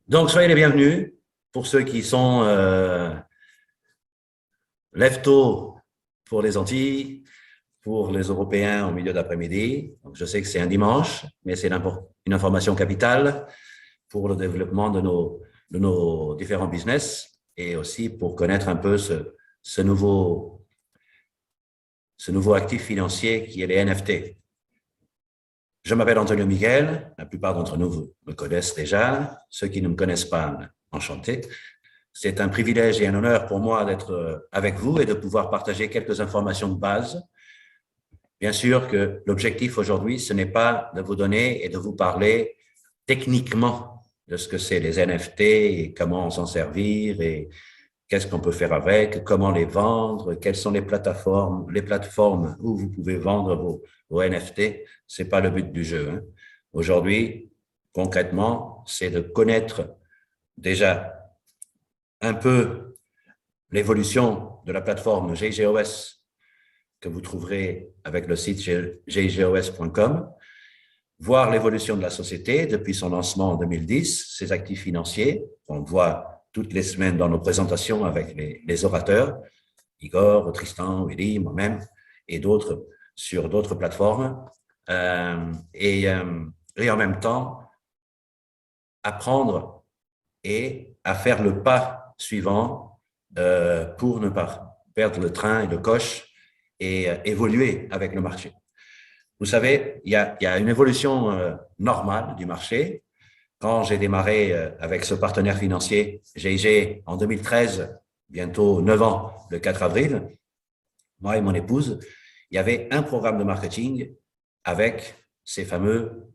Donc, soyez les bienvenus pour ceux qui sont lève-tôt pour les Antilles, pour les Européens au milieu d'après-midi. Donc, je sais que c'est un dimanche, mais c'est une information capitale pour le développement de nos différents business et aussi pour connaître un peu ce nouveau, ce nouveau actif financier qui est les NFT. Je m'appelle Antonio Miguel, la plupart d'entre nous me connaissent déjà, ceux qui ne me connaissent pas, enchanté. C'est un privilège et un honneur pour moi d'être avec vous et de pouvoir partager quelques informations de base. Bien sûr que l'objectif aujourd'hui, ce n'est pas de vous donner et de vous parler techniquement de ce que c'est les NFT et comment s'en servir et qu'est-ce qu'on peut faire avec, comment les vendre, quelles sont les plateformes où vous pouvez vendre vos NFT. C'est pas le but du jeu, hein. Aujourd'hui, concrètement, c'est de connaître déjà un peu l'évolution de la plateforme GGOS que vous trouverez avec le site ggos.com, voir l'évolution de la société depuis son lancement en 2010, ses actifs financiers, on voit toutes les semaines dans nos présentations avec les orateurs, Igor, Tristan, Willy, moi-même, et d'autres sur d'autres plateformes, et en même temps, apprendre et à faire le pas suivant pour ne pas perdre le train et le coche et évoluer avec le marché. Vous savez, il y a une évolution normale du marché. Quand j'ai démarré avec ce partenaire financier, GIG, en 2013, bientôt 9 ans, le 4 avril, moi et mon épouse, il y avait un programme de marketing avec ce fameux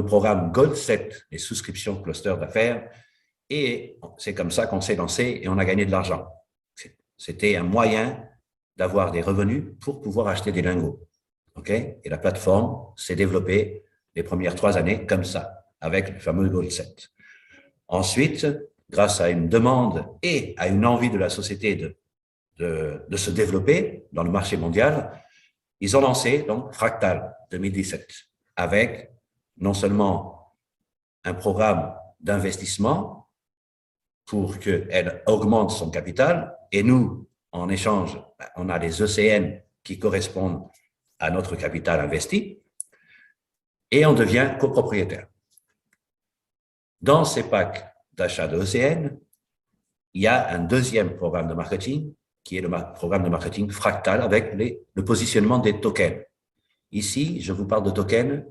programme Gold 7, les souscriptions cluster d'affaires. Et c'est comme ça qu'on s'est lancé et on a gagné de l'argent. C'était un moyen d'avoir des revenus pour pouvoir acheter des lingots. Okay? Et la plateforme s'est développée les premières 3 années comme ça, avec le fameux Gold 7. Ensuite, grâce à une demande et à une envie de la société de se développer dans le marché mondial, ils ont lancé donc Fractal 2017 avec non seulement un programme d'investissement pour qu'elle augmente son capital et nous, en échange, on a les ECN qui correspondent à notre capital investi et on devient copropriétaire. Dans ces packs d'achat de ECN, il y a un deuxième programme de marketing qui est le programme de marketing Fractal avec le positionnement des tokens. Ici, je vous parle de tokens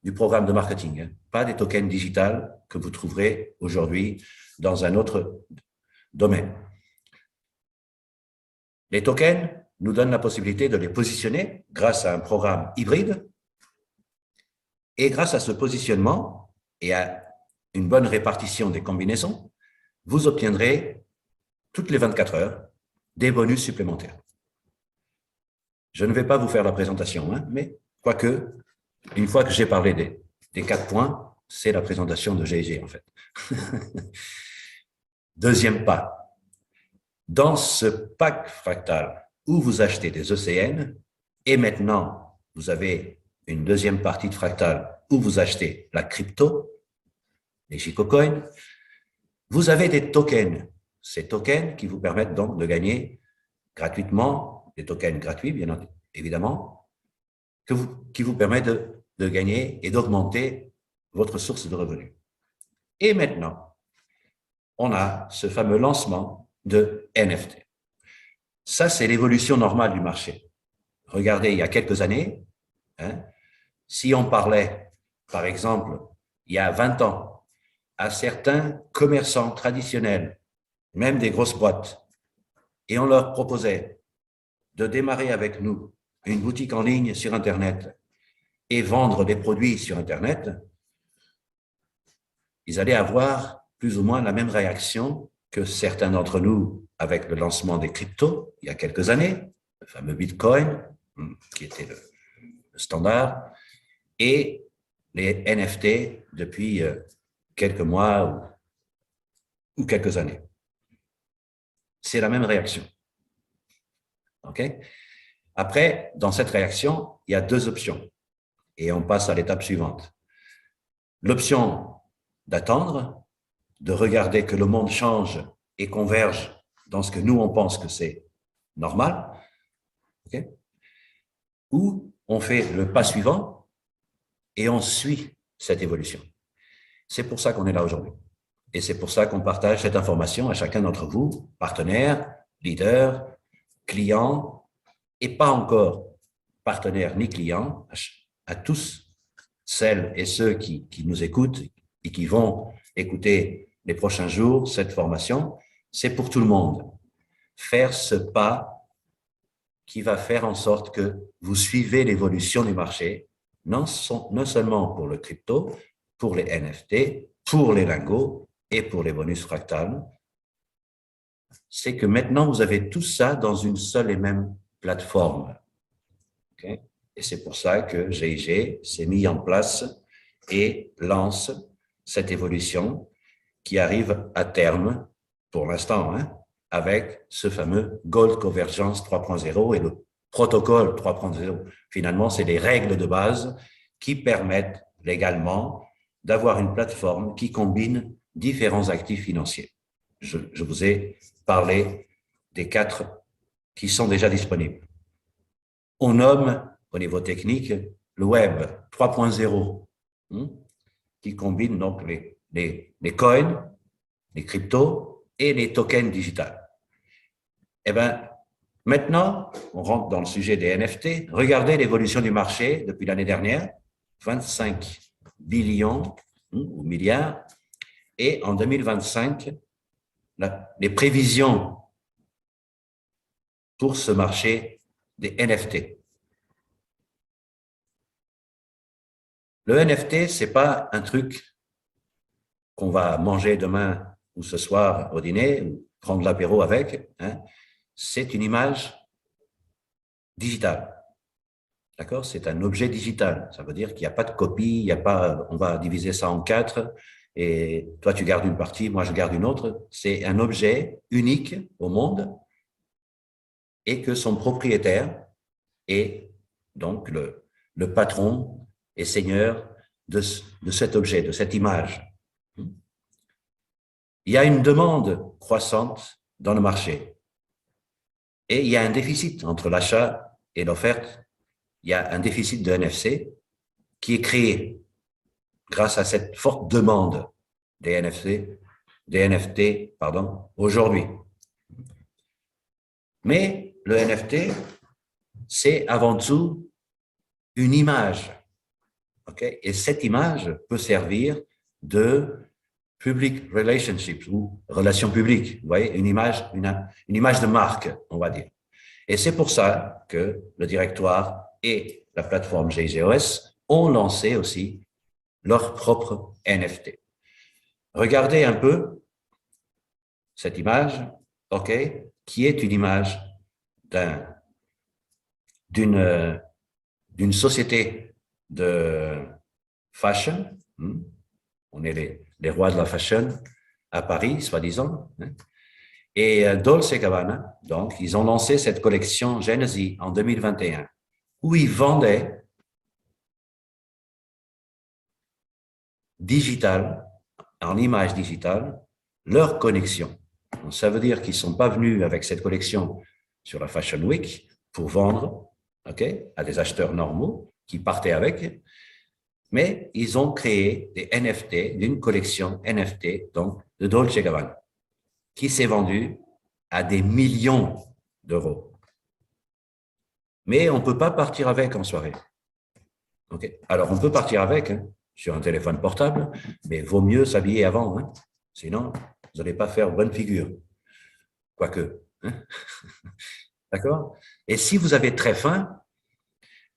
du programme de marketing, pas des tokens digitales que vous trouverez aujourd'hui dans un autre domaine. Les tokens nous donnent la possibilité de les positionner grâce à un programme hybride et grâce à ce positionnement et à une bonne répartition des combinaisons, vous obtiendrez toutes les 24 heures des bonus supplémentaires. Je ne vais pas vous faire la présentation, mais quoique, une fois que j'ai parlé des 4 points, c'est la présentation de GIG en fait. Deuxième pas, dans ce pack fractal où vous achetez des ECN, et maintenant vous avez une deuxième partie de fractal où vous achetez la crypto, les Chicocoins, vous avez des tokens. Ces tokens qui vous permettent donc de gagner gratuitement, des tokens gratuits bien évidemment, qui vous permettent de gagner et d'augmenter votre source de revenus. Et maintenant, on a ce fameux lancement de NFT. Ça, c'est l'évolution normale du marché. Regardez, il y a quelques années, si on parlait, par exemple, il y a 20 ans, à certains commerçants traditionnels, même des grosses boîtes, et on leur proposait de démarrer avec nous une boutique en ligne sur Internet et vendre des produits sur Internet, ils allaient avoir plus ou moins la même réaction que certains d'entre nous avec le lancement des cryptos il y a quelques années, le fameux Bitcoin, qui était le standard, et les NFT depuis quelques mois ou quelques années. C'est la même réaction. Okay? Après, dans cette réaction, il y a 2 options et on passe à l'étape suivante. L'option d'attendre de regarder que le monde change et converge dans ce que nous, on pense que c'est normal, okay? Ou on fait le pas suivant et on suit cette évolution. C'est pour ça qu'on est là aujourd'hui. Et c'est pour ça qu'on partage cette information à chacun d'entre vous, partenaires, leaders, clients, et pas encore partenaires ni clients, à tous celles et ceux qui nous écoutent et qui vont écouter les prochains jours cette formation. C'est pour tout le monde. Faire ce pas qui va faire en sorte que vous suivez l'évolution du marché, non seulement pour le crypto, pour les NFT, pour les lingots et pour les bonus fractales. C'est que maintenant, vous avez tout ça dans une seule et même plateforme. Okay? Et c'est pour ça que GIG s'est mis en place et lance cette évolution qui arrive à terme, pour l'instant, hein, avec ce fameux Gold Convergence 3.0 et le protocole 3.0. Finalement, c'est des règles de base qui permettent légalement d'avoir une plateforme qui combine différents actifs financiers. Je vous ai parlé des 4 qui sont déjà disponibles. On nomme, au niveau technique, le Web 3.0, qui combine donc les coins, les cryptos et les tokens digitales. Eh bien, maintenant, on rentre dans le sujet des NFT. Regardez l'évolution du marché depuis l'année dernière, 25 billions ou milliards. Et en 2025, les prévisions pour ce marché des NFT. Le NFT, ce n'est pas un truc qu'on va manger demain ou ce soir au dîner, ou prendre l'apéro avec. Hein. C'est une image digitale. D'accord? C'est un objet digital. Ça veut dire qu'il n'y a pas de copie, il n'y a pas, on va diviser ça en 4 et toi tu gardes une partie, moi je garde une autre. C'est un objet unique au monde et que son propriétaire est donc le patron et seigneur de cet objet, de cette image. Il y a une demande croissante dans le marché et il y a un déficit entre l'achat et l'offerte. Il y a un déficit de NFC qui est créé grâce à cette forte demande des NFT, aujourd'hui. Mais le NFT, c'est avant tout une image. Okay? Et cette image peut servir de public relationships ou relations publiques. Vous voyez, une image de marque, on va dire. Et c'est pour ça que le directoire et la plateforme GIGOS ont lancé aussi leur propre NFT. Regardez un peu cette image, ok, qui est une image d'une société de fashion. On est les rois de la fashion à Paris, soi-disant. Et Dolce & Gabbana, donc, ils ont lancé cette collection Genesis en 2021, où ils vendaient digital, en image digitale, leur collection. Donc, ça veut dire qu'ils ne sont pas venus avec cette collection sur la Fashion Week pour vendre, okay, à des acheteurs normaux qui partaient avec, mais ils ont créé des NFT, d'une collection NFT, donc de Dolce & Gabbana, qui s'est vendue à des millions d'euros. Mais on ne peut pas partir avec en soirée. Okay. Alors, on peut partir avec sur un téléphone portable, mais vaut mieux s'habiller avant, hein. Sinon, vous n'allez pas faire bonne figure. Quoique. Hein. D'accord? Et si vous avez très faim,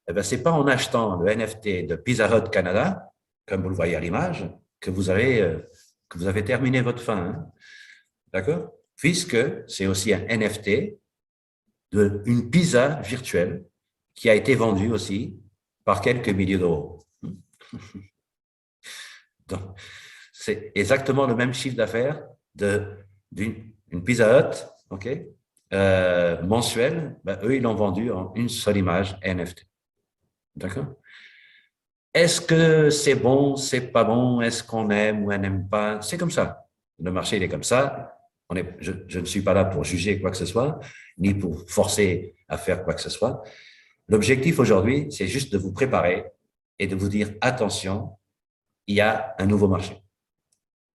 eh ben, ce n'est pas en achetant le NFT de Pizza Hut Canada, comme vous le voyez à l'image, que vous avez terminé votre faim. Hein. D'accord? Puisque c'est aussi un NFT d'une pizza virtuelle qui a été vendue aussi par quelques milliers d'euros. Donc, c'est exactement le même chiffre d'affaires d'une Pizza Hut, okay, mensuelle. Ben, eux, ils l'ont vendu en une seule image NFT. D'accord? Est-ce que c'est bon, c'est pas bon? Est-ce qu'on aime ou on n'aime pas? C'est comme ça. Le marché, il est comme ça. Je ne suis pas là pour juger quoi que ce soit, ni pour forcer à faire quoi que ce soit. L'objectif aujourd'hui, c'est juste de vous préparer et de vous dire, attention, il y a un nouveau marché.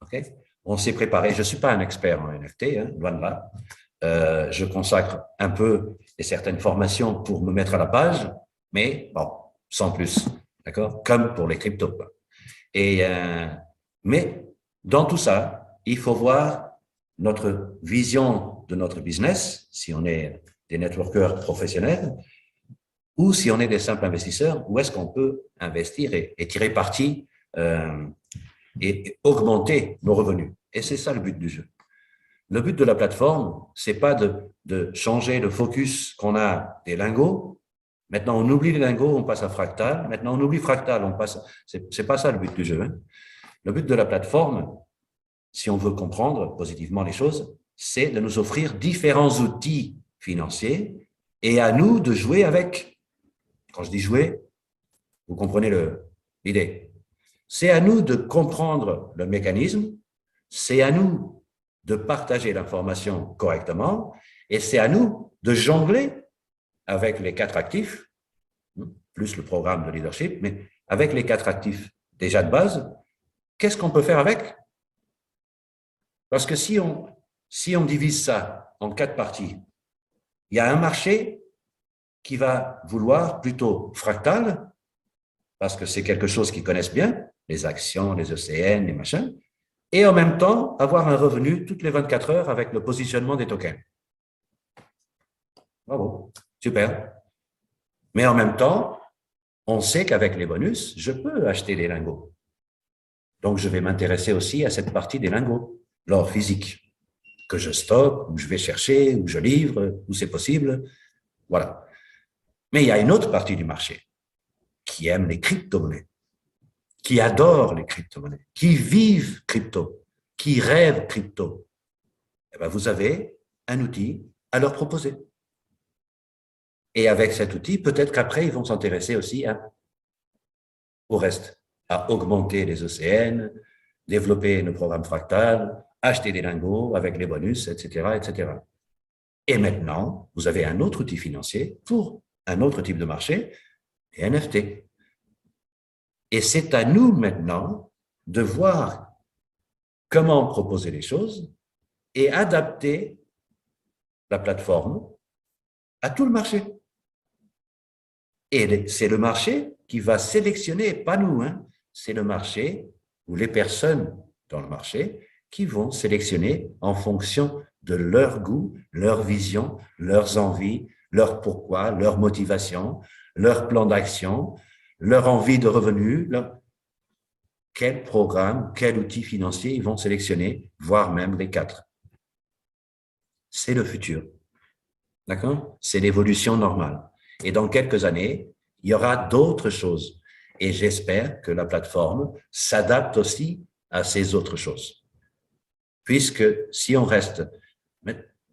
Okay? On s'est préparé. Je ne suis pas un expert en NFT, hein, loin de là. Je consacre un peu et certaines formations pour me mettre à la page, mais bon, sans plus. D'accord? Comme pour les cryptos. Et, mais dans tout ça, il faut voir notre vision de notre business, si on est des networkers professionnels, ou si on est des simples investisseurs, où est-ce qu'on peut investir et tirer parti et augmenter nos revenus. Et c'est ça le but du jeu. Le but de la plateforme, c'est pas de changer le focus qu'on a des lingots. Maintenant, on oublie les lingots, on passe à Fractal. Maintenant, on oublie Fractal, on passe. C'est pas ça le but du jeu. Hein. Le but de la plateforme, si on veut comprendre positivement les choses, c'est de nous offrir différents outils financiers et à nous de jouer avec. Quand je dis jouer, vous comprenez l'idée. C'est à nous de comprendre le mécanisme, c'est à nous de partager l'information correctement et c'est à nous de jongler avec les 4 actifs, plus le programme de leadership, mais avec les 4 actifs déjà de base, qu'est-ce qu'on peut faire avec? Parce que si on divise ça en 4 parties, il y a un marché qui va vouloir plutôt fractal, parce que c'est quelque chose qu'ils connaissent bien, les actions, les ECN, les machins, et en même temps avoir un revenu toutes les 24 heures avec le positionnement des tokens. Bravo, super. Mais en même temps, on sait qu'avec les bonus, je peux acheter des lingots. Donc, je vais m'intéresser aussi à cette partie des lingots, l'or physique, que je stocke, où je vais chercher, où je livre, où c'est possible. Voilà. Mais il y a une autre partie du marché qui aime les crypto-monnaies, qui adore les crypto-monnaies, qui vivent crypto, qui rêvent crypto. Eh bien, vous avez un outil à leur proposer. Et avec cet outil, peut-être qu'après, ils vont s'intéresser aussi au reste, à augmenter les ECN, développer le programme fractal, acheter des lingots avec les bonus, etc., etc. Et maintenant, vous avez un autre outil financier pour un autre type de marché, les NFT. Et c'est à nous maintenant de voir comment proposer les choses et adapter la plateforme à tout le marché. Et c'est le marché qui va sélectionner, pas nous, hein, c'est le marché ou les personnes dans le marché qui vont sélectionner en fonction de leur goût, leur vision, leurs envies, leur pourquoi, leur motivation, leur plan d'action, leur envie de revenu, quel programme, quel outil financier ils vont sélectionner, voire même les 4. C'est le futur. D'accord? C'est l'évolution normale. Et dans quelques années, il y aura d'autres choses. Et j'espère que la plateforme s'adapte aussi à ces autres choses. Puisque si on reste,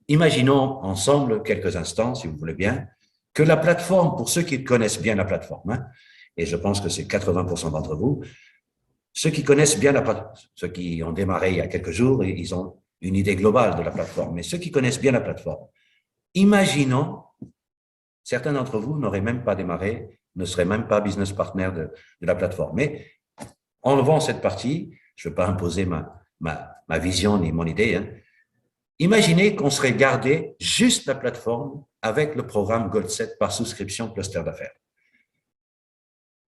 imaginons ensemble quelques instants, si vous voulez bien, que la plateforme, pour ceux qui connaissent bien la plateforme, hein, et je pense que c'est 80% d'entre vous, ceux qui connaissent bien la plateforme, ceux qui ont démarré il y a quelques jours, ils ont une idée globale de la plateforme, mais ceux qui connaissent bien la plateforme, imaginons, certains d'entre vous n'auraient même pas démarré, ne seraient même pas business partner de la plateforme. Mais enlevant cette partie, je ne veux pas imposer ma vision ni mon idée, hein. Imaginez qu'on serait gardé juste la plateforme avec le programme Gold 7 par souscription cluster d'affaires.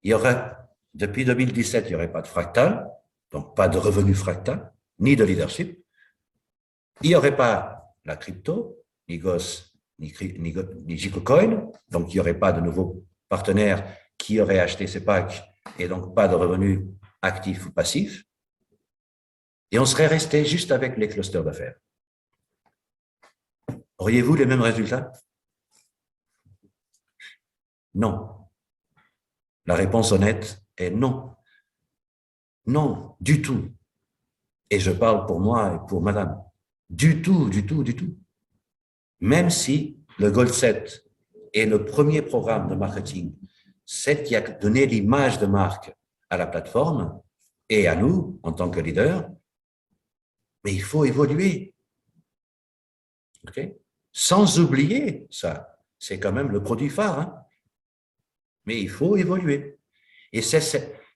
Il y aurait, depuis 2017, il n'y aurait pas de fractal, donc pas de revenu fractal, ni de leadership. Il n'y aurait pas la crypto, ni GOS, ni JicoCoin, donc il n'y aurait pas de nouveaux partenaires qui auraient acheté ces packs et donc pas de revenus actifs ou passifs. Et on serait resté juste avec les clusters d'affaires. Auriez-vous les mêmes résultats? Non. La réponse honnête est non. Non, du tout. Et je parle pour moi et pour madame. Du tout, du tout, du tout. Même si le Gold 7 est le premier programme de marketing, celle qui a donné l'image de marque à la plateforme et à nous, en tant que leader, Mais il faut évoluer. Okay? Sans oublier ça. C'est quand même le produit phare. Hein? Mais il faut évoluer. Et c'est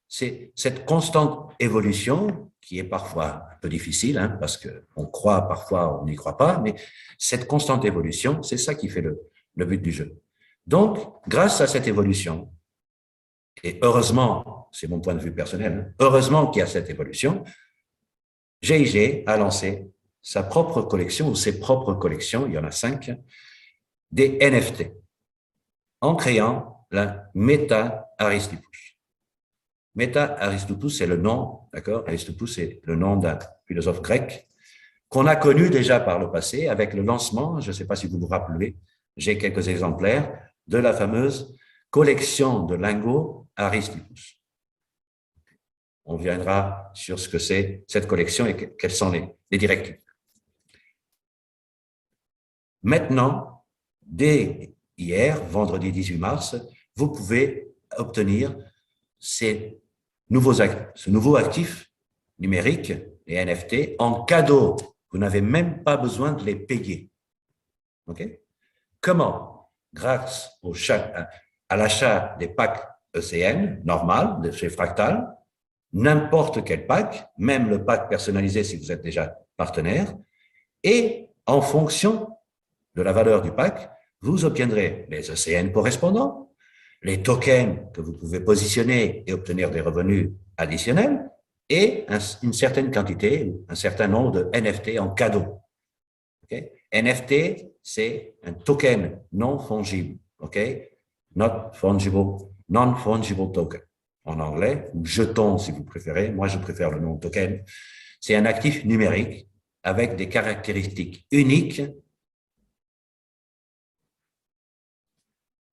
cette constante évolution qui est parfois un peu difficile, hein, parce qu'on croit parfois, on n'y croit pas, mais cette constante évolution, c'est ça qui fait le but du jeu. Donc, grâce à cette évolution, et heureusement, c'est mon point de vue personnel, heureusement qu'il y a cette évolution, GIG a lancé sa propre collection, ou ses propres collections, il y en a 5, des NFT, en créant la Meta Aristippus. Meta Aristippus, c'est le nom, d'accord? Aristippus, c'est le nom d'un philosophe grec qu'on a connu déjà par le passé avec le lancement, je ne sais pas si vous vous rappelez, j'ai quelques exemplaires de la fameuse collection de lingots Aristippus. On viendra sur ce que c'est cette collection et quelles sont les directives. Maintenant, dès hier, vendredi 18 mars, vous pouvez obtenir ce nouveau actif numérique, les NFT, en cadeau. Vous n'avez même pas besoin de les payer. Okay? Comment? Grâce à l'achat des packs ECN, normal, de chez Fractal, n'importe quel pack, même le pack personnalisé si vous êtes déjà partenaire, et en fonction de la valeur du pack, vous obtiendrez les ECN correspondants, les tokens que vous pouvez positionner et obtenir des revenus additionnels, et une certaine quantité, un certain nombre de NFT en cadeau. Okay? NFT, c'est un token non fungible, okay? Not fungible, non-fungible token. En anglais, ou jeton si vous préférez. Moi, je préfère le nom token. C'est un actif numérique avec des caractéristiques uniques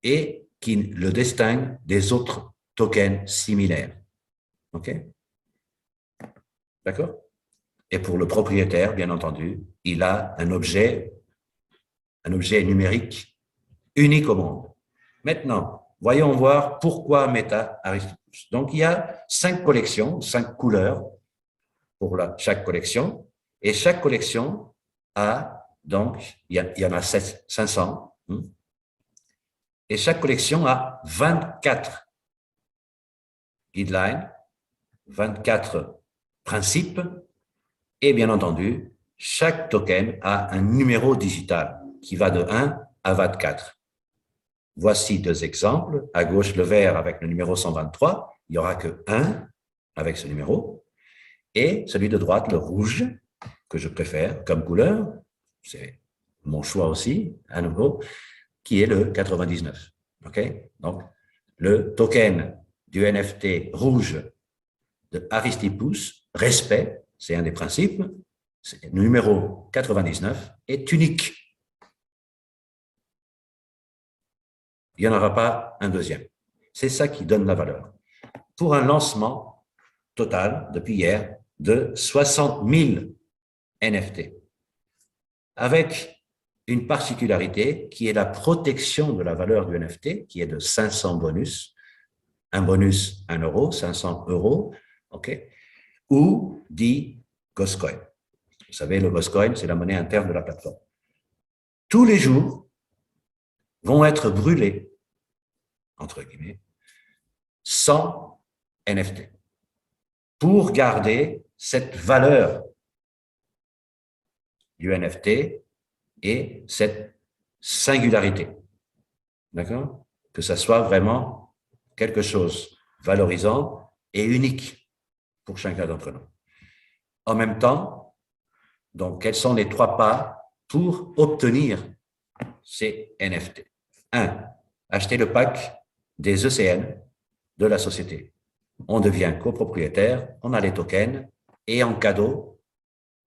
et qui le distingue des autres tokens similaires. OK? D'accord? Et pour le propriétaire, bien entendu, il a un objet numérique unique au monde. Maintenant, voyons voir pourquoi Meta Aristippus. Donc, il y a 5 collections, 5 couleurs pour chaque collection, et chaque collection a, donc, il y en a 500, et chaque collection a 24 guidelines, 24 principes, et bien entendu, chaque token a un numéro digital qui va de 1 à 24. Voici 2 exemples. À gauche, le vert avec le numéro 123. Il n'y aura que 1 avec ce numéro. Et celui de droite, le rouge, que je préfère comme couleur, c'est mon choix aussi, à nouveau, qui est le 99. Okay? Donc, le token du NFT rouge de Aristippus, respect, c'est un des principes, le numéro 99 est unique. Il n'y en aura pas un deuxième. C'est ça qui donne la valeur. Pour un lancement total, depuis hier, de 60 000 NFT, avec une particularité qui est la protection de la valeur du NFT, qui est de 500 bonus, un bonus 1 euro, 500 euros, okay, ou 10 Ghostecoin. Vous savez, le Ghostecoin, c'est la monnaie interne de la plateforme. Tous les jours vont être brûlés, entre guillemets, 100 NFT pour garder cette valeur du NFT et cette singularité. D'accord? Que ça soit vraiment quelque chose valorisant et unique pour chacun d'entre nous. En même temps, donc, quels sont les 3 pas pour obtenir ces NFT? 1. Acheter le pack des ECN de la société. On devient copropriétaire, on a les tokens et en cadeau,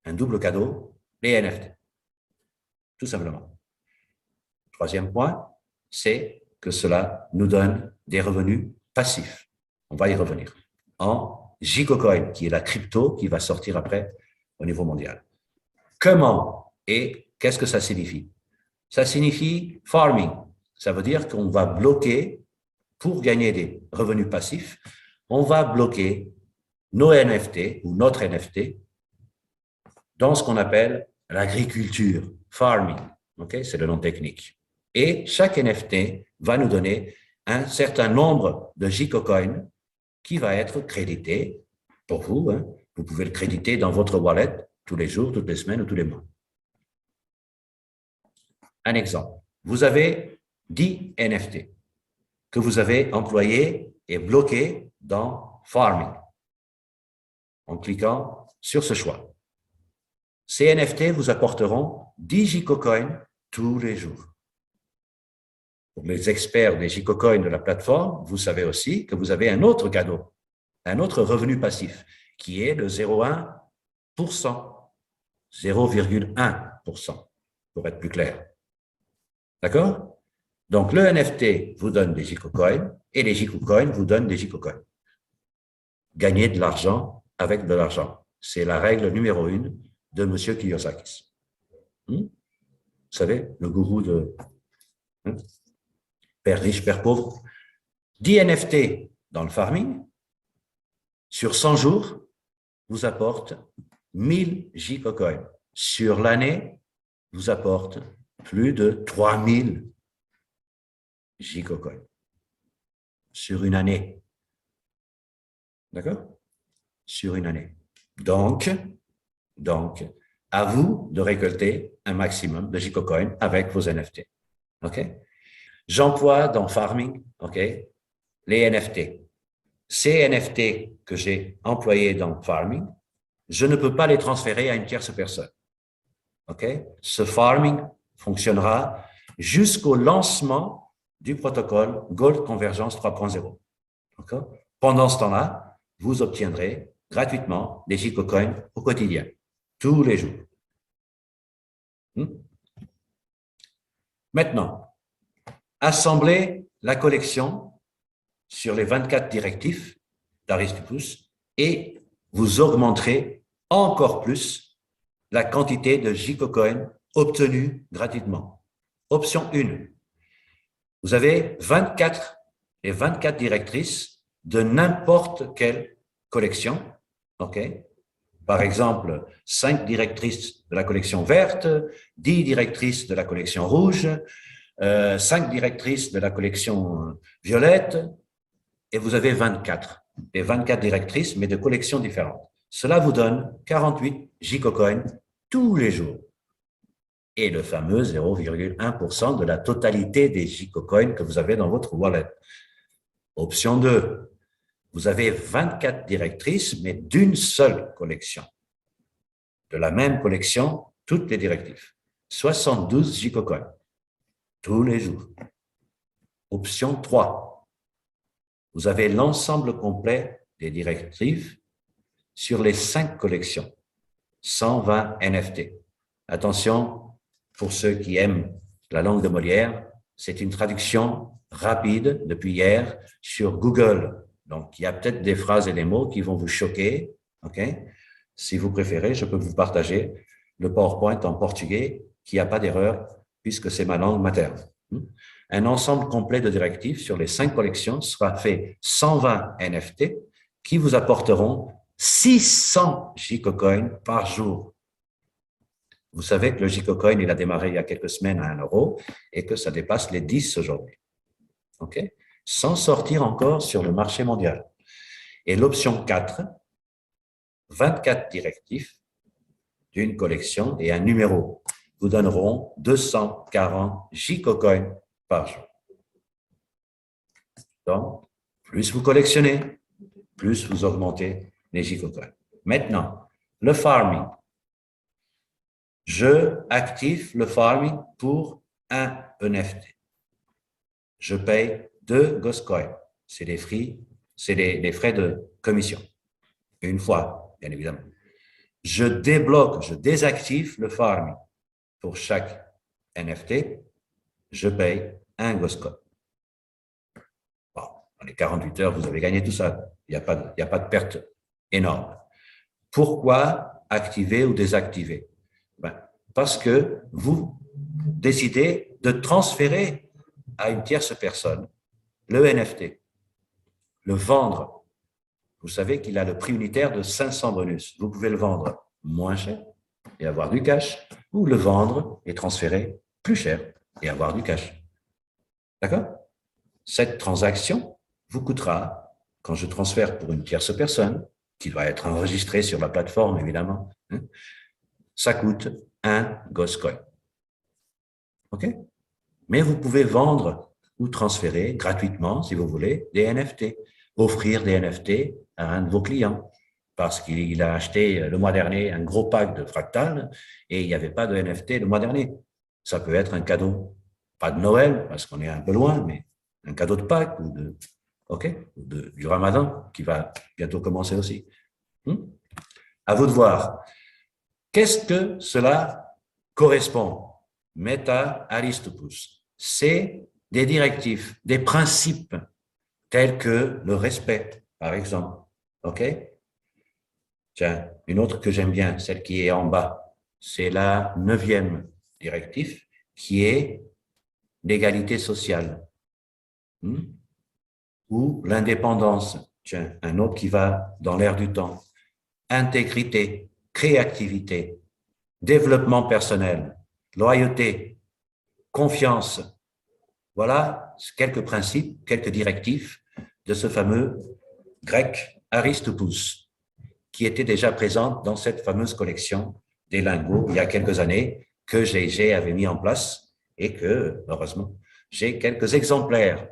un double cadeau, les NFT. Tout simplement. 3e point, c'est que cela nous donne des revenus passifs. On va y revenir. En Gigocoin, qui est la crypto qui va sortir après au niveau mondial. Comment et qu'est-ce que ça signifie? Ça signifie farming. Ça veut dire qu'on va bloquer, pour gagner des revenus passifs, on va bloquer nos NFT ou notre NFT dans ce qu'on appelle l'agriculture, farming. Okay? C'est le nom technique. Et chaque NFT va nous donner un certain nombre de JICO-coins qui va être crédité pour vous. Hein. Vous pouvez le créditer dans votre wallet tous les jours, toutes les semaines ou tous les mois. Un exemple. Vous avez 10 NFT que vous avez employés et bloqués dans Farming en cliquant sur ce choix. Ces NFT vous apporteront 10 JICO-coins tous les jours. Pour les experts des JICO-coins de la plateforme, vous savez aussi que vous avez un autre cadeau, un autre revenu passif, qui est de 0,1%, 0,1%, pour être plus clair. D'accord? Donc, le NFT vous donne des JICO-coins et les JICO-coins vous donnent des JICO-coins. Gagner de l'argent avec de l'argent. C'est la règle numéro 1 de M. Kiyosaki. Vous savez, le gourou de Père riche, Père pauvre. 10 NFT dans le farming, sur 100 jours, vous apporte 1000 JICO-coins. Sur l'année, vous apporte plus de 3000 JICO-coins. Sur une année. D'accord? Sur une année. Donc, à vous de récolter un maximum de JICO-coins avec vos NFT. OK? J'emploie dans Farming, OK, les NFT. Ces NFT que j'ai employés dans Farming, je ne peux pas les transférer à une tierce personne. OK? Ce Farming fonctionnera jusqu'au lancement du protocole Gold Convergence 3.0. D'accord? Pendant ce temps-là, vous obtiendrez gratuitement des JICO-coins au quotidien, tous les jours. Maintenant, assemblez la collection sur les 24 directifs d'Aristoupoulos et vous augmenterez encore plus la quantité de JICO-coins obtenus gratuitement. Option 1. Vous avez 24 directrices de n'importe quelle collection. OK? Par exemple, 5 directrices de la collection verte, 10 directrices de la collection rouge, 5 directrices de la collection violette, et vous avez 24. Les 24 directrices, mais de collections différentes. Cela vous donne 48 JICO-coins tous les jours. Et le fameux 0,1% de la totalité des JICO-coins que vous avez dans votre wallet. Option 2. Vous avez 24 directrices, mais d'une seule collection. De la même collection, toutes les directives. 72 JICO-coins. Tous les jours. Option 3. Vous avez l'ensemble complet des directives sur les 5 collections. 120 NFT. Attention, pour ceux qui aiment la langue de Molière, c'est une traduction rapide depuis hier sur Google. Donc, il y a peut-être des phrases et des mots qui vont vous choquer. OK? Si vous préférez, je peux vous partager le PowerPoint en portugais qui n'a pas d'erreur puisque c'est ma langue materne. Un ensemble complet de directives sur les 5 collections sera fait 120 NFT qui vous apporteront 600 JICO-coins par jour. Vous savez que le JICO-coin, il a démarré il y a quelques semaines à 1 € et que ça dépasse les 10 aujourd'hui. OK? Sans sortir encore sur le marché mondial. Et l'option 4, 24 directifs d'une collection et un numéro vous donneront 240 JICO-coins par jour. Donc, plus vous collectionnez, plus vous augmentez les JICO-coins. Maintenant, le farming. Je active le farming pour un NFT. Je paye 2 Ghostcoins. C'est les frais de commission. Une fois, bien évidemment. Je débloque, je désactive le farming. Pour chaque NFT, je paye 1 Ghostcoin. Bon, dans les 48 heures, vous avez gagné tout ça. Il n'y a pas de perte énorme. Pourquoi activer ou désactiver? Parce que vous décidez de transférer à une tierce personne le NFT, le vendre. Vous savez qu'il a le prix unitaire de 500 bonus. Vous pouvez le vendre moins cher et avoir du cash, ou le vendre et transférer plus cher et avoir du cash. D'accord? Cette transaction vous coûtera, quand je transfère pour une tierce personne, qui doit être enregistrée sur la plateforme, évidemment, hein, ça coûte un Ghostecoin. OK? Mais vous pouvez vendre ou transférer gratuitement, si vous voulez, des NFT, offrir des NFT à un de vos clients parce qu'il a acheté le mois dernier un gros pack de Fractal et il n'y avait pas de NFT le mois dernier. Ça peut être un cadeau, pas de Noël parce qu'on est un peu loin, mais un cadeau de Pâques ou du Ramadan qui va bientôt commencer aussi. À vous de voir. Qu'est-ce que cela correspond? Meta Aristopus. C'est des directives, des principes tels que le respect, par exemple. OK? Tiens, une autre que j'aime bien, celle qui est en bas, c'est la 9e directive qui est l'égalité sociale ou l'indépendance. Tiens, un autre qui va dans l'air du temps. Intégrité, créativité, développement personnel, loyauté, confiance. Voilà quelques principes, quelques directives de ce fameux grec Aristoupous, qui était déjà présent dans cette fameuse collection des lingots il y a quelques années que GG avait mis en place et que, heureusement, j'ai quelques exemplaires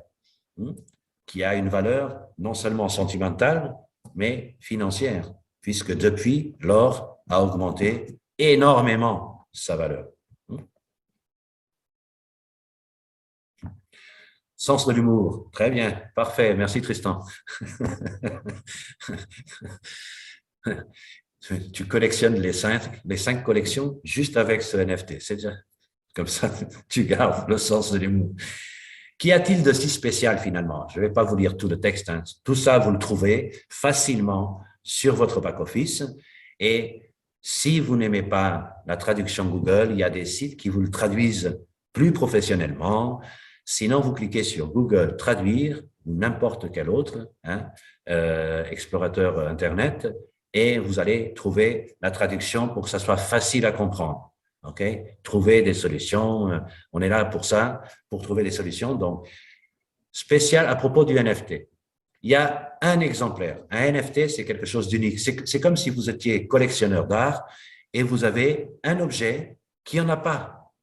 qui a une valeur non seulement sentimentale, mais financière, puisque depuis, l'or a augmenté énormément sa valeur. Sens de l'humour, très bien, parfait, merci Tristan. Tu collectionnes les cinq collections juste avec ce NFT, c'est déjà comme ça, tu gardes le sens de l'humour. Qu'y a-t-il de si spécial finalement? Je ne vais pas vous lire tout le texte, hein. Tout ça, vous le trouvez facilement sur votre back-office. Et si vous n'aimez pas la traduction Google, il y a des sites qui vous le traduisent plus professionnellement. Sinon, vous cliquez sur Google Traduire ou n'importe quel autre explorateur Internet et vous allez trouver la traduction pour que ça soit facile à comprendre. Okay? Trouver des solutions, on est là pour ça, pour trouver des solutions. Donc, spécial à propos du NFT. Il y a un exemplaire. Un NFT, c'est quelque chose d'unique. C'est comme si vous étiez collectionneur d'art et vous avez un objet qui n'en a pas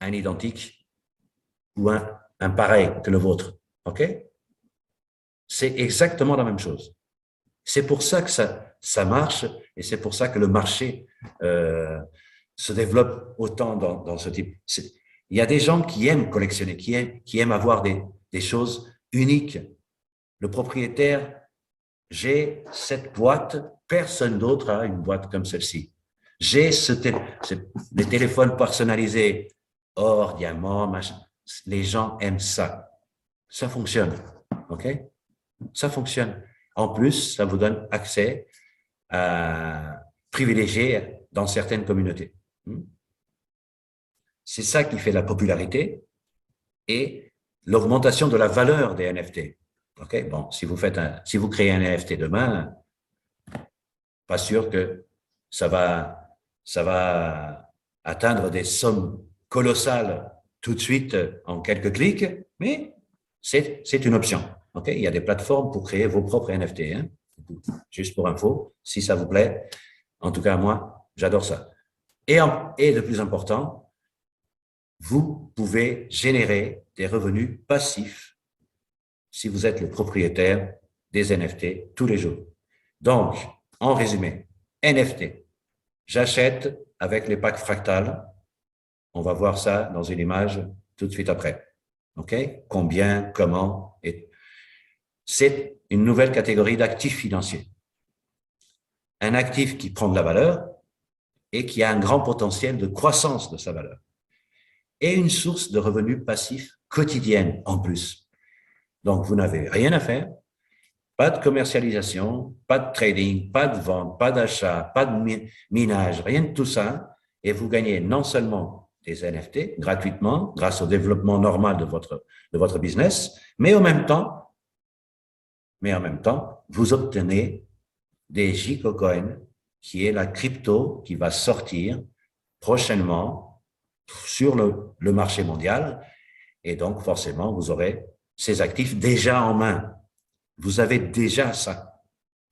un identique ou un pareil que le vôtre. OK? C'est exactement la même chose. C'est pour ça que ça marche et c'est pour ça que le marché se développe autant dans ce type. Il y a des gens qui aiment collectionner, qui aiment avoir des choses uniques. Le propriétaire, j'ai cette boîte, personne d'autre a une boîte comme celle-ci. J'ai les téléphones personnalisés, or, diamant, machin. Les gens aiment ça. Ça fonctionne, OK? Ça fonctionne. En plus, ça vous donne accès à privilégié dans certaines communautés. C'est ça qui fait la popularité et l'augmentation de la valeur des NFT. OK? Bon, si vous créez un NFT demain, pas sûr que ça va atteindre des sommes colossales tout de suite en quelques clics, mais c'est une option. OK? Il y a des plateformes pour créer vos propres NFT. Hein? Juste pour info, si ça vous plaît. En tout cas, moi, j'adore ça. Et le plus important, vous pouvez générer des revenus passifs si vous êtes le propriétaire des NFT tous les jours. Donc, en résumé, NFT, j'achète avec les packs fractales. On va voir ça dans une image tout de suite après. OK? Combien, comment et c'est une nouvelle catégorie d'actifs financiers. Un actif qui prend de la valeur et qui a un grand potentiel de croissance de sa valeur. Et une source de revenus passifs quotidienne en plus. Donc, vous n'avez rien à faire, pas de commercialisation, pas de trading, pas de vente, pas d'achat, pas de minage, rien de tout ça. Et vous gagnez non seulement des NFT gratuitement grâce au développement normal de votre business, mais en même temps, vous obtenez des gigacoins qui est la crypto qui va sortir prochainement sur le marché mondial. Et donc, forcément, vous aurez ces actifs déjà en main. Vous avez déjà ça.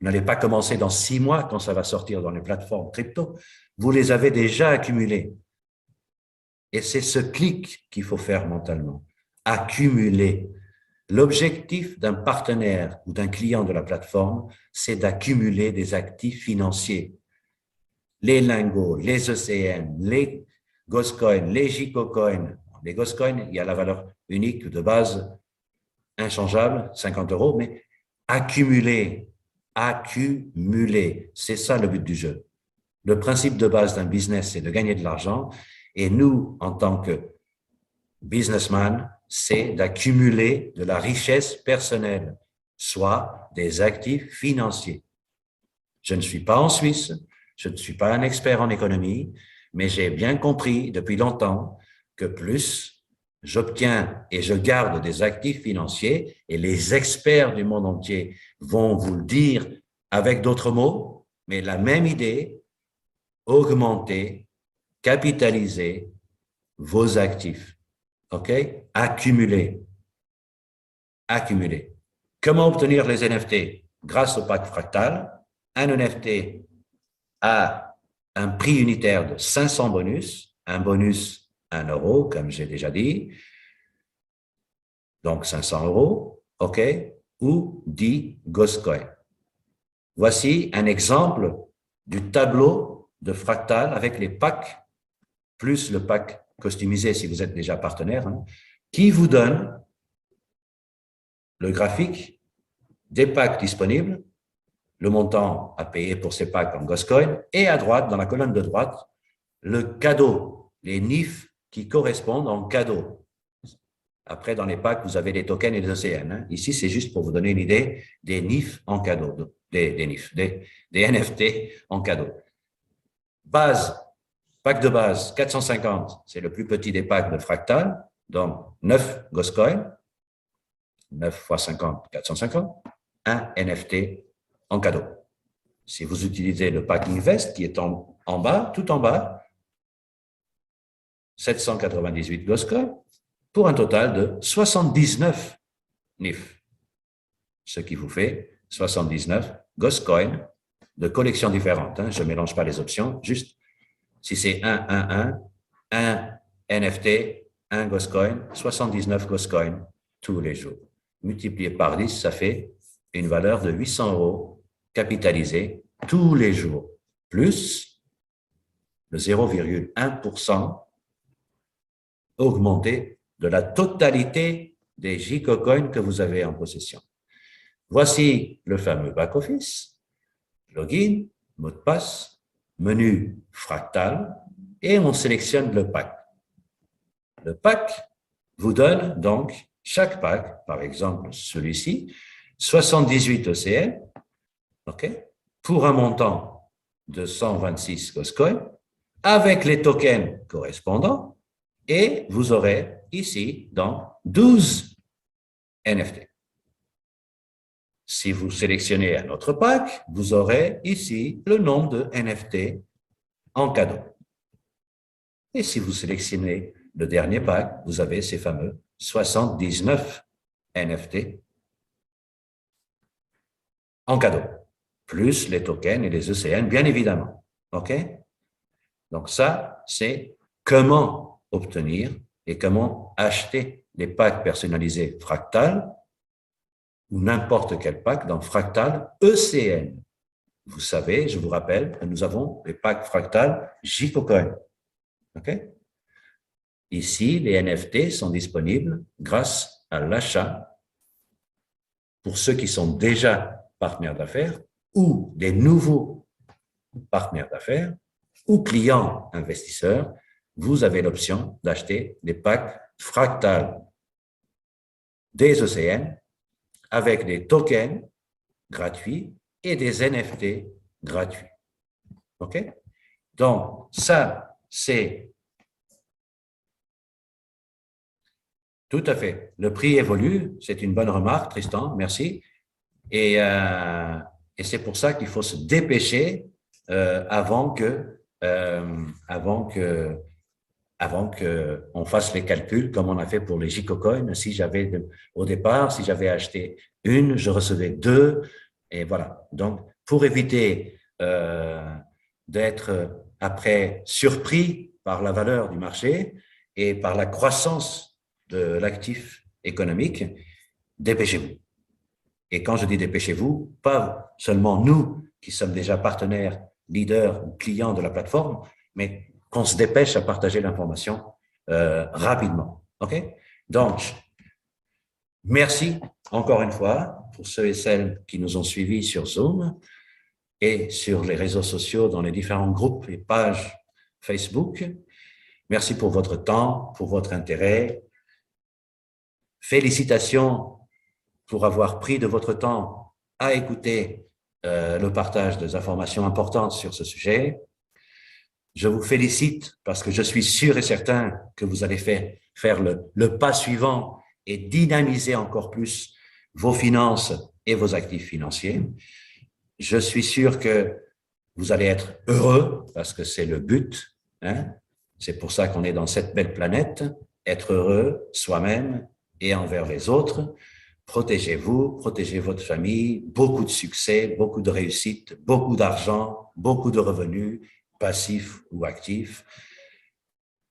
Vous n'allez pas commencer dans 6 mois quand ça va sortir dans les plateformes crypto. Vous les avez déjà accumulés. Et c'est ce clic qu'il faut faire mentalement. Accumuler. L'objectif d'un partenaire ou d'un client de la plateforme, c'est d'accumuler des actifs financiers. Les lingots, les ECN, les Ghostecoin, les JCocoin. Les Ghostecoin, il y a la valeur unique de base inchangeable, 50 €, mais accumuler, accumuler. C'est ça le but du jeu. Le principe de base d'un business, c'est de gagner de l'argent. Et nous, en tant que businessman, c'est d'accumuler de la richesse personnelle, soit des actifs financiers. Je ne suis pas en Suisse, je ne suis pas un expert en économie, mais j'ai bien compris depuis longtemps que plus j'obtiens et je garde des actifs financiers, et les experts du monde entier vont vous le dire avec d'autres mots, mais la même idée, augmenter, capitaliser vos actifs. OK? Accumuler. Accumuler. Comment obtenir les NFT? Grâce au pack fractal. Un NFT a un prix unitaire de 500 bonus, un bonus 1 €, comme j'ai déjà dit, donc 500 €, OK, ou 10 Ghostecoin. Voici un exemple du tableau de fractal avec les packs, plus le pack customisé si vous êtes déjà partenaire, hein, qui vous donne le graphique des packs disponibles, le montant à payer pour ces packs en Ghostecoin, et à droite, dans la colonne de droite, le cadeau, les NIF qui correspondent en cadeau. Après, dans les packs, vous avez les tokens et les ECN. Hein. Ici, c'est juste pour vous donner une idée des NIF en cadeau, des NFT en cadeau. Base, pack de base, 450, c'est le plus petit des packs de Fractal, donc 9 Ghostecoin, 9 x 50, 450, un NFT en cadeau. Si vous utilisez le pack Invest, qui est en bas, tout en bas, 798 Ghostecoin, pour un total de 79 NIF, ce qui vous fait 79 Ghostecoin de collections différentes. Hein. Je ne mélange pas les options, juste si c'est un NFT, un Ghostecoin, 79 Ghostecoin tous les jours. Multiplié par 10, ça fait une valeur de 800 € capitalisée tous les jours, plus le 0,1% augmenté de la totalité des JCocoin que vous avez en possession. Voici le fameux back-office, login, mot de passe, menu fractal, et on sélectionne le pack. Le pack vous donne donc chaque pack, par exemple celui-ci, 78 ECN, okay, pour un montant de 126 Ghostecoin, avec les tokens correspondants, et vous aurez ici donc 12 NFT. Si vous sélectionnez un autre pack, vous aurez ici le nombre de NFT en cadeau. Et si vous sélectionnez le dernier pack, vous avez ces fameux 79 NFT en cadeau, plus les tokens et les ECN, bien évidemment. OK? Donc ça, c'est comment obtenir et comment acheter les packs personnalisés Fractal ou n'importe quel pack dans Fractal ECN. Vous savez, je vous rappelle que nous avons les packs Fractal JCocoin. OK? Ici, les NFT sont disponibles grâce à l'achat pour ceux qui sont déjà partenaires d'affaires ou des nouveaux partenaires d'affaires ou clients investisseurs. Vous avez l'option d'acheter des packs Fractal des ECN avec des tokens gratuits et des NFT gratuits. OK? Donc, ça, c'est tout à fait. Le prix évolue, c'est une bonne remarque, Tristan, merci. Et c'est pour ça qu'il faut se dépêcher avant que on fasse les calculs comme on a fait pour les Gicocoin. Au départ, si j'avais acheté une, je recevais deux, et voilà. Donc, pour éviter d'être après surpris par la valeur du marché et par la croissance de l'actif économique, dépêchez-vous. Et quand je dis dépêchez-vous, pas seulement nous qui sommes déjà partenaires, leaders ou clients de la plateforme, mais qu'on se dépêche à partager l'information rapidement. OK? Donc, merci encore une fois pour ceux et celles qui nous ont suivis sur Zoom et sur les réseaux sociaux dans les différents groupes et pages Facebook. Merci pour votre temps, pour votre intérêt. Félicitations pour avoir pris de votre temps à écouter le partage des informations importantes sur ce sujet. Je vous félicite parce que je suis sûr et certain que vous allez faire le pas suivant et dynamiser encore plus vos finances et vos actifs financiers. Je suis sûr que vous allez être heureux parce que c'est le but, hein? C'est pour ça qu'on est dans cette belle planète, être heureux soi-même et envers les autres. Protégez-vous, protégez votre famille, beaucoup de succès, beaucoup de réussite, beaucoup d'argent, beaucoup de revenus, passifs ou actifs.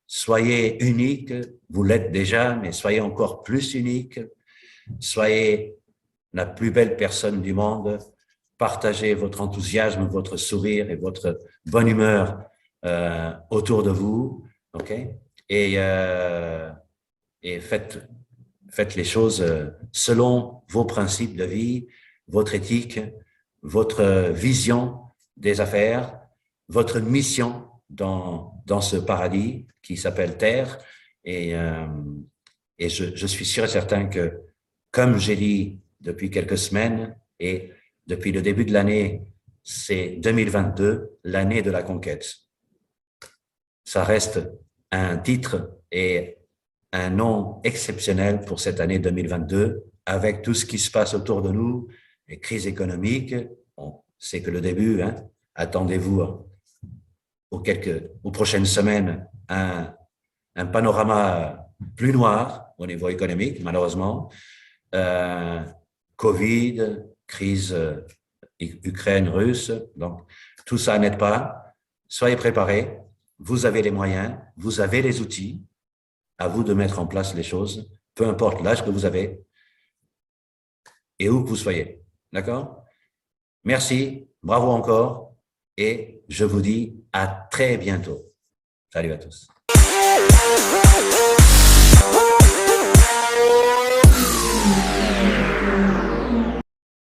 Soyez unique, vous l'êtes déjà, mais soyez encore plus unique. Soyez la plus belle personne du monde. Partagez votre enthousiasme, votre sourire et votre bonne humeur autour de vous, ok? Et faites les choses selon vos principes de vie, votre éthique, votre vision des affaires, votre mission dans ce paradis qui s'appelle Terre. Et je suis sûr et certain que, comme j'ai dit depuis quelques semaines et depuis le début de l'année, c'est 2022, l'année de la conquête. Ça reste un titre et un nom exceptionnel pour cette année 2022, avec tout ce qui se passe autour de nous, les crises économiques. Bon, c'est que le début, hein. Attendez-vous aux prochaines semaines un panorama plus noir au niveau économique, malheureusement. Covid, crise Ukraine-Russe, donc tout ça n'aide pas. Soyez préparés, vous avez les moyens, vous avez les outils, à vous de mettre en place les choses, peu importe l'âge que vous avez et où que vous soyez. D'accord? Merci, bravo encore, et je vous dis à très bientôt. Salut à tous.